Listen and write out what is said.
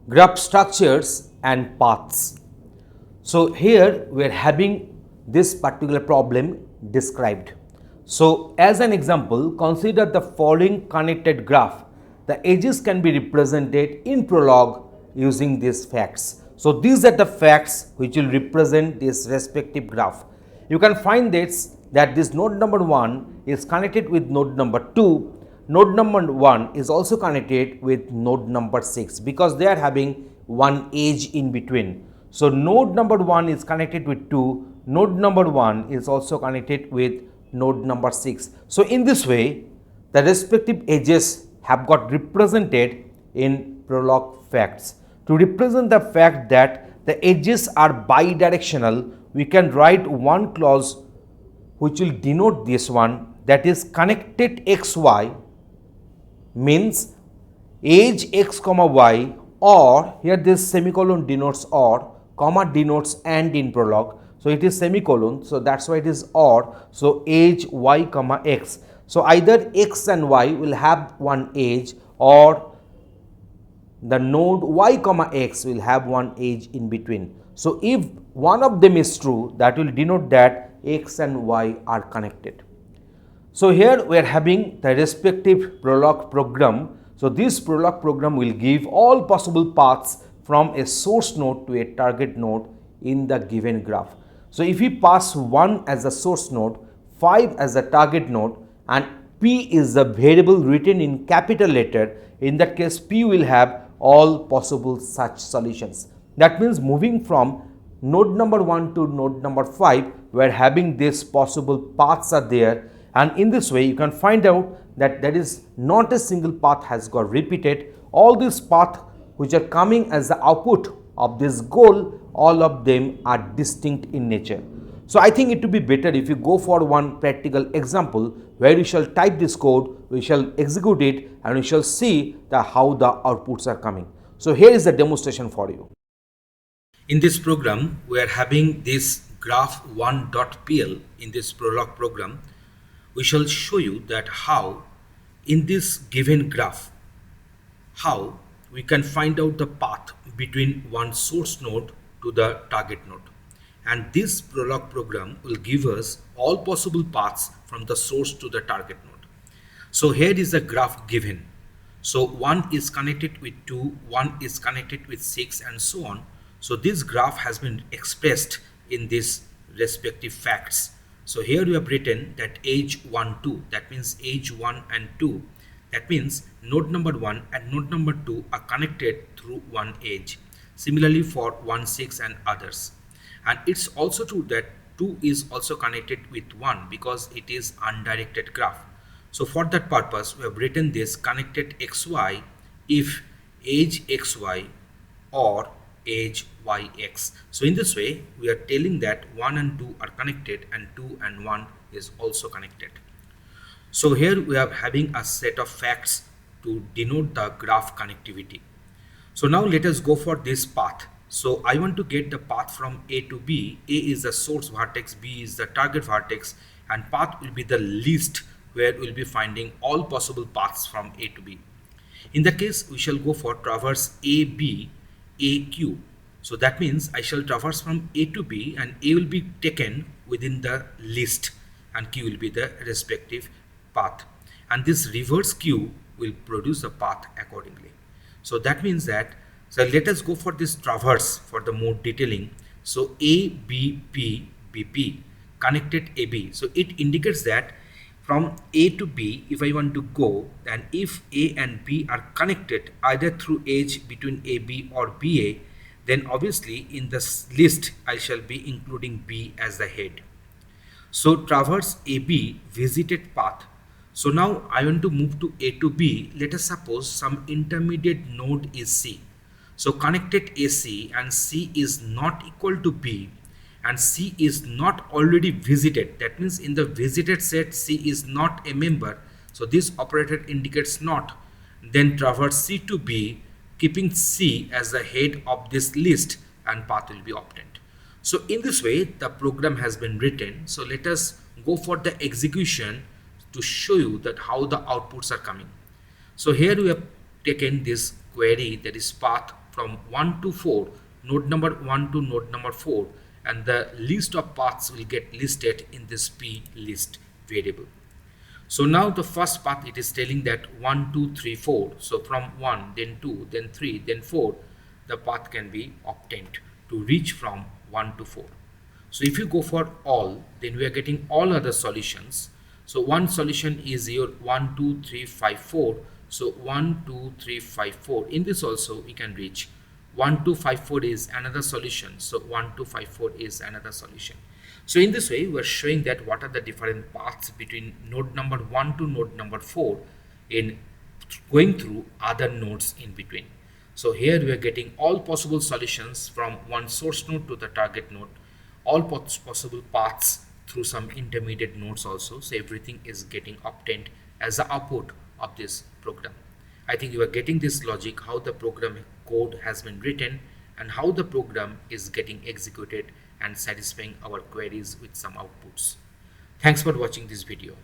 graph structures and paths. So here we are having this particular problem described. So as an example, consider the following connected graph. The edges can be represented in prologue using these facts. So these are the facts which will represent this respective graph. You can find this that this node number 1 is connected with node number 2. Node number 1 is also connected with node number 6 because they are having one edge in between. So node number 1 is connected with 2, node number 1 is also connected with node number 6. So in this way, the respective edges have got represented in prologue facts. To represent the fact that the edges are bidirectional, we can write one clause which will denote this one, that is connected xy means edge x comma y, or here this semicolon denotes or, comma denotes and in prologue. So it is semicolon, so that's why it is or. So edge y comma x. So either x and y will have one edge, or the node y comma x will have one edge in between. So if one of them is true, that will denote that x and y are connected. So here we are having the respective prologue program. So this prologue program will give all possible paths from a source node to a target node in the given graph. So if we pass 1 as a source node, 5 as a target node, and P is the variable written in capital letter, in that case P will have all possible such solutions. That means moving from node number 1 to node number 5, we are having these possible paths are there, and in this way you can find out that there is not a single path has got repeated. All these paths which are coming as the output of this goal, all of them are distinct in nature. So I think it would be better if you go for one practical example where we shall type this code, we shall execute it, and we shall see how the outputs are coming. So here is the demonstration for you. In this program, we are having this graph1.pl. In this prologue program, we shall show you that how in this given graph, how we can find out the path between one source node to the target node. And this prologue program will give us all possible paths from the source to the target node. So here is the graph given. So 1 is connected with 2, 1 is connected with 6, and so on. So this graph has been expressed in these respective facts. So here we have written that edge 1, 2, that means edge 1 and 2. That means node number 1 and node number 2 are connected through one edge. Similarly for 1, 6 and others. And it's also true that 2 is also connected with 1 because it is undirected graph. So for that purpose, we have written this connected xy if edge xy or edge yx. So in this way, we are telling that 1 and 2 are connected and 2 and 1 is also connected. So here we are having a set of facts to denote the graph connectivity. So now let us go for this path. So I want to get the path from A to B. A is the source vertex, B is the target vertex, and path will be the list where we'll be finding all possible paths from A to B. In that case, we shall go for traverse AB, AQ. So that means I shall traverse from A to B, and A will be taken within the list and Q will be the respective path. And this reverse Q will produce the path accordingly. So that means that, so let us go for this traverse for the more detailing. So ABP, BP, connected AB. So it indicates that from A to B, if I want to go, then if A and B are connected either through edge between AB or BA, then obviously in this list I shall be including B as the head. So traverse AB visited path. So now I want to move to A to B. Let us suppose some intermediate node is C. So connected AC and C is not equal to B, and C is not already visited. That means in the visited set C is not a member. So this operator indicates not. Then traverse C to B, keeping C as the head of this list, and path will be obtained. So in this way the program has been written. So let us go for the execution to show you that how the outputs are coming. So here we have taken this query, that is path from 1 to 4, node number 1 to node number 4, and the list of paths will get listed in this p list variable. So now the first path, it is telling that 1 2 3 4. So from 1, then 2, then 3, then 4, the path can be obtained to reach from 1 to 4. So if you go for all, then we are getting all other solutions. So one solution is your 1 2 3 5 4. So 1 2 3 5 4. In this also we can reach 1 2 5 4 is another solution. So 1 2 5 4 is another solution. So in this way, we are showing that what are the different paths between node number 1 to node number 4 in going through other nodes in between. So here we are getting all possible solutions from one source node to the target node, all possible paths through some intermediate nodes also. So everything is getting obtained as the output of this program. I think you are getting this logic, how the program code has been written and how the program is getting executed and satisfying our queries with some outputs. Thanks for watching this video.